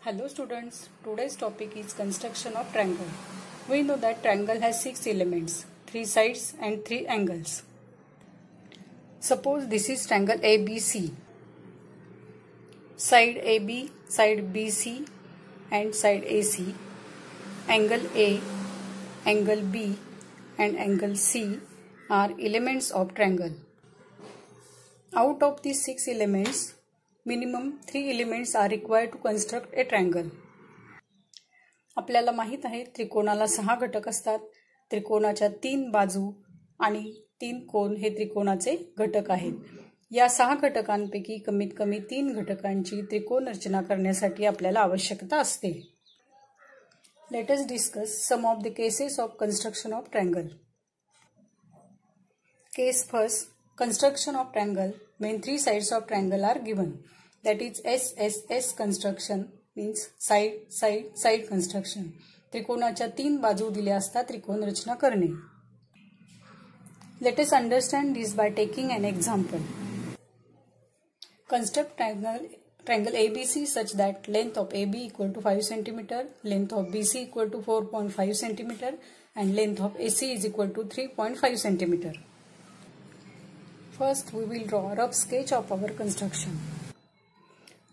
Hello students, today's topic is construction of triangle. We know that triangle has 6 elements, 3 sides and 3 angles. Suppose this is triangle ABC. Side AB, side BC and side AC. Angle A, angle B and angle C are elements of triangle. Out of these 6 elements, minimum 3 elements are required to construct a triangle. आपल्याला माहित आहे त्रिकोणाला 6 घटक असतात. त्रिकोणाच्या 3 बाजू आणि 3 कोन हे त्रिकोणाचे घटक आहेत. या 6 घटकांपैकी कमीत कमी 3 घटकांची त्रिकोण रचना करण्यासाठी आपल्याला आवश्यकता असते. Let us discuss some of the cases of construction of triangle. Case first, construction of triangle when 3 sides of triangle are given. That is SSS construction means side construction. त्रिकोणाच्या 3 बाजू दिल्या असता त्रिकोण रचना करणे. Let us understand this by taking an example. Construct triangle ABC such that length of AB equal to 5 cm, length of BC equal to 4.5 cm and length of AC is equal to 3.5 cm. First we will draw a rough sketch of our construction.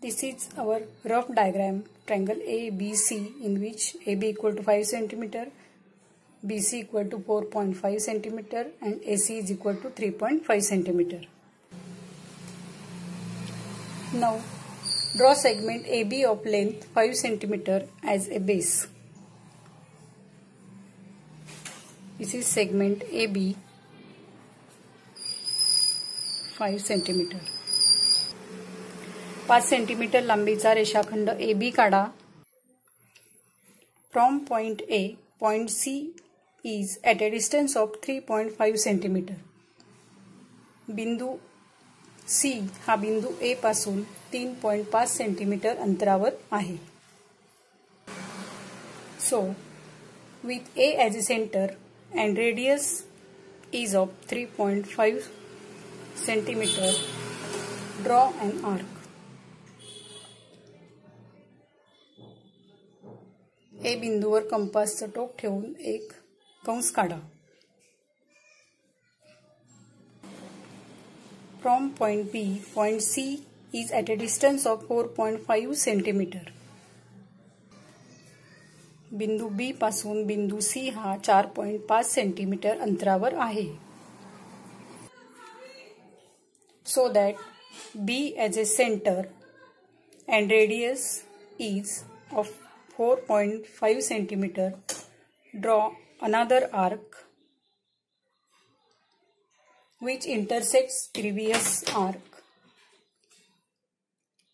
This is our rough diagram triangle ABC in which AB equal to 5 cm, BC equal to 4.5 cm and AC is equal to 3.5 cm. Now draw segment AB of length 5 cm as a base. This is segment AB 5 cm. 5 cm लांबीचा रेषाखंड AB काढा. From point A, point C is at a distance of 3.5 cm. बिंदू C हा बिंदू A पासून 3.5 cm अंतरावर आहे. So, with A as a center and radius is of 3.5 cm, draw an arc. A बिंदूवर कंपासचं टोक ठेवून एक कंस काढा. From point B, point C is at a distance of 4.5 cm. बिंदू B पासून बिंदू C हा 4.5 cm अंतरावर आहे. So that B as a center and radius is of 4.5 cm, draw another arc which intersects previous arc.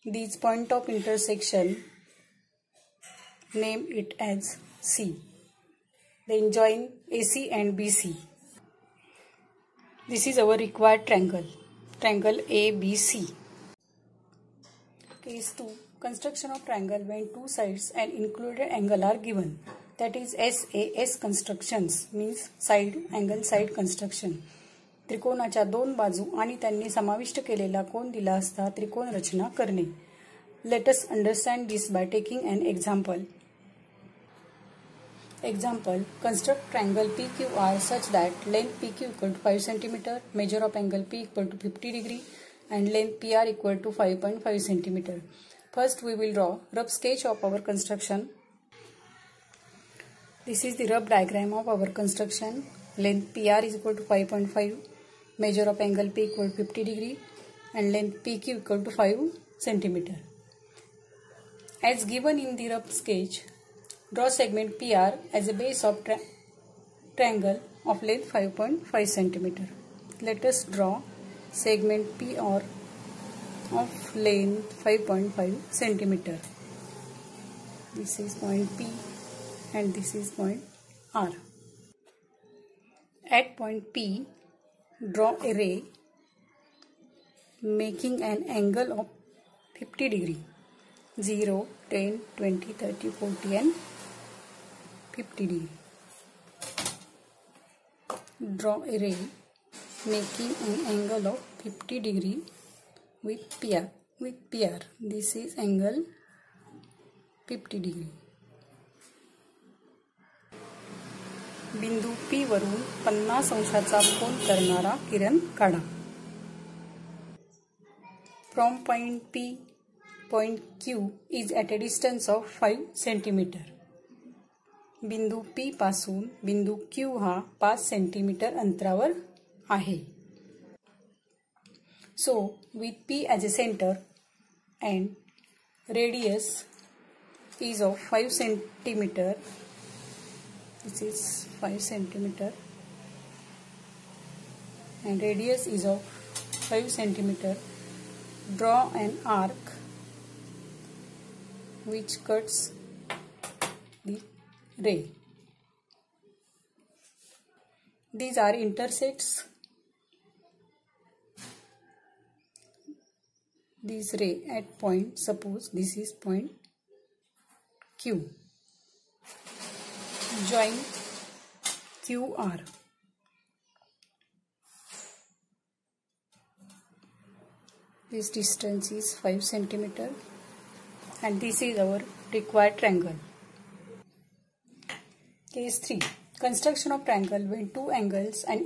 This point of intersection, name it as C. Then join AC and BC. This is our required triangle, triangle ABC. Case 2. Construction of triangle when 2 sides and included angle are given. That is SAS constructions means side construction. त्रिकोणाच्या 2 बाजू आणि त्यांनी समाविष्ट केलेला कोन दिला असता त्रिकोण रचना करणे. Let us understand this by taking an example. Example, construct triangle PQR such that length PQ equal to 5 cm, measure of angle P equal to 50 degree and length PR equal to 5.5 cm. First we will draw rough sketch of our construction. This is the rough diagram of our construction. Length PR is equal to 5.5, measure of angle P equal to 50 degree and length PQ equal to 5 cm. As given in the rough sketch, draw segment PR as a base of triangle of length 5.5 cm. Let us draw segment PR of length 5.5 cm. This is point P and this is point R. At point P, draw a ray making an angle of 50 degree. 0, 10, 20, 30, 40 and 50 degree. Draw a ray making an angle of 50 degree with PR. This is angle 50 degree. बिंदू P वरून 50 अंशाचा कोन करणारा किरण काढा. From point P, point Q is at a distance of 5 cm. बिंदू P पासून बिंदू Q हा 5 cm अंतरावर आहे. So, with P as a center and radius is of 5 cm, this is 5 cm and radius is of 5 cm, draw an arc which cuts the ray. These are intersects this ray at point, suppose this is point Q. Join QR. This distance is 5 cm and this is our required triangle. Case 3. Construction of triangle when two angles and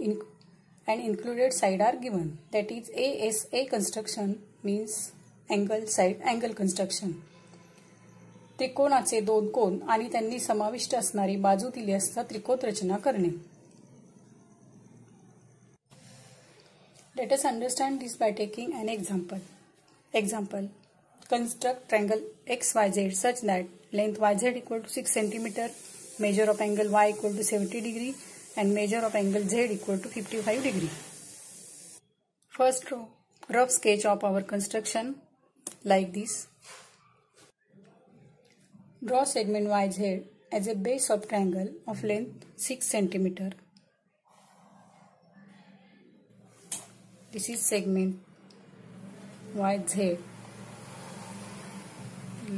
included side are given. That is ASA construction means angle side angle construction. त्रिकोणाचे दोन कोन आणि त्यांनी समाविष्ट असणारी बाजू दिली असता त्रिकोण रचना करणे. Let us understand this by taking an example. Example: construct triangle XYZ such that length YZ equal to 6 cm, measure of angle Y equal to 70 degree and measure of angle Z equal to 55 degree. First draw rough sketch of our construction like this. Draw segment YZ as a base of triangle of length 6 cm. This is segment YZ.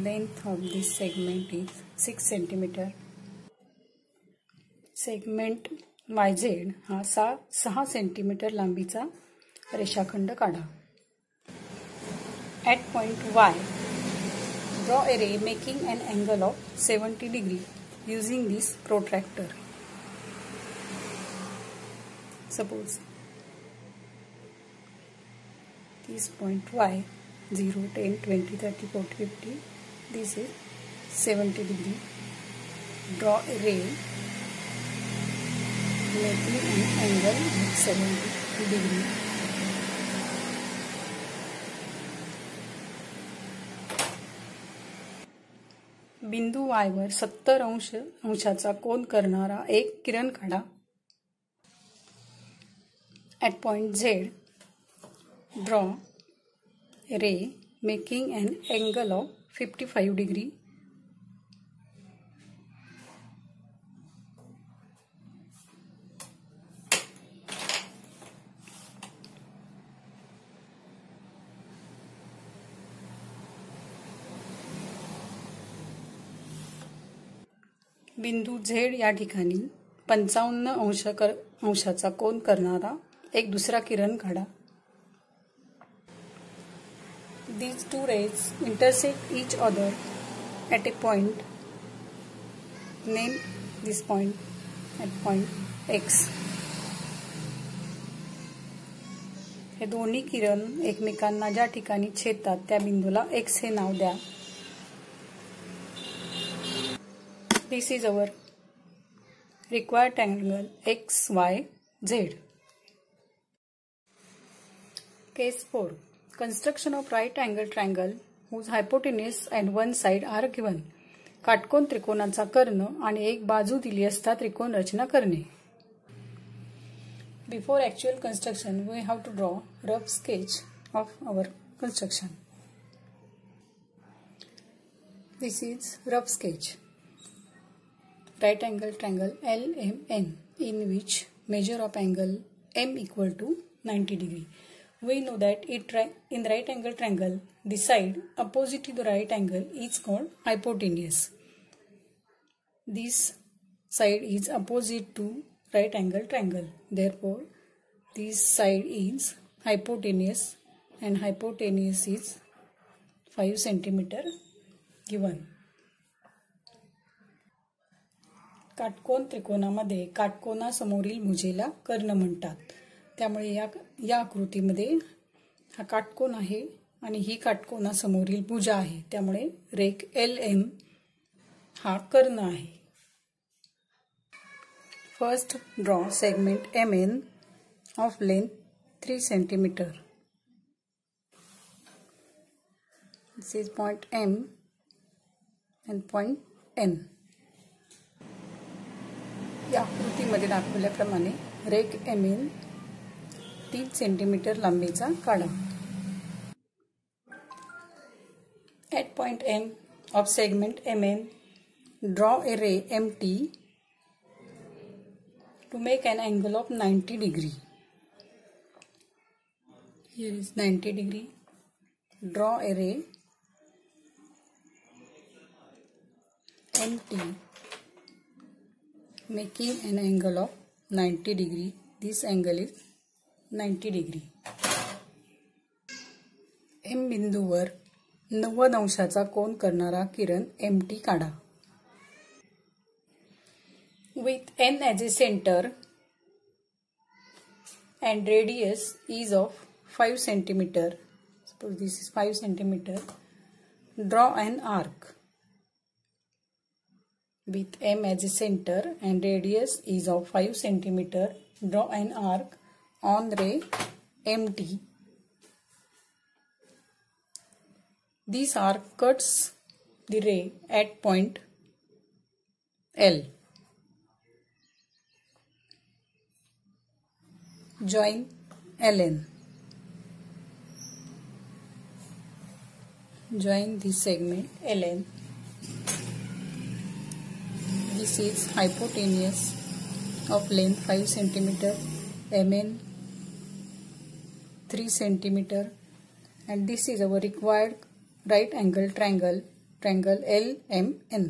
Length of this segment is 6 cm. Segment YZ हा 6 cm लांबीचा रेषाखंड काढा. At point Y, draw a ray making an angle of 70 degree using this protractor. Suppose this point Y 0, 10, 20, 30, 40, 50. This is 70 degree. Draw a ray making an angle of 70 degree. बिंदू Y वर 70 अंशाचा कोन करणारा एक किरण काढा. At point Z, draw a ray making an angle of 55 degree. बिंदू Z या ठिकाणी 55 अंशाचा कोन करणारा एक दुसरा किरण काढा. These two rays intersect each other at a point. Name this point at point X. हे दोन्ही किरण एकमेकांना ज्या ठिकाणी छेदतात त्या बिंदूला X हे नाव द्या. This is our required triangle XYZ. Case 4. Construction of right angle triangle whose hypotenuse and one side are given. काटकोन त्रिकोणाचा कर्ण आणि एक बाजू दिली असता त्रिकोण रचना करणे. Before actual construction, we have to draw rough sketch of our construction. This is rough sketch. Right angle triangle LMN in which measure of angle M equal to 90 degree. We know that in right angle triangle, the side opposite to the right angle is called hypotenuse. This side is opposite to right angle triangle. Therefore, this side is hypotenuse and hypotenuse is 5 cm given. काटकोन त्रिकोणामध्ये काटकोनासमोरील Bhujela कर्ण म्हणतात. त्यामुळे या आकृतीमध्ये हा काटकोन आहे आणि ही काटकोनासमोरील भुजा आहे. त्यामुळे रेख LM हा कर्ण आहे. First draw segment MN of length 3 centimeter. This is point M and point N. या आकृतीमध्ये दाखवल्याप्रमाणे रेख MN 3 सेंटीमीटर लांबीचा काढा. At point M of segment MN, draw a ray MT to make an angle of 90 degree. Here is 90 degree. Draw a ray MT making an angle of 90 degree. This angle is 90 degree. M बिंदूवर 90 अंशाचा कोन करणारा किरण MT काढा. With N as a center and radius is of 5 centimeter. Suppose this is 5 centimeter. Draw an arc. With M as a center and radius is of 5 centimeter. Draw an arc on ray MT. This arc cuts the ray at point L. Join LN. Join this segment LN. This is hypotenuse of length 5 centimeter, MN 3 centimeter, and this is our required right angle triangle LMN.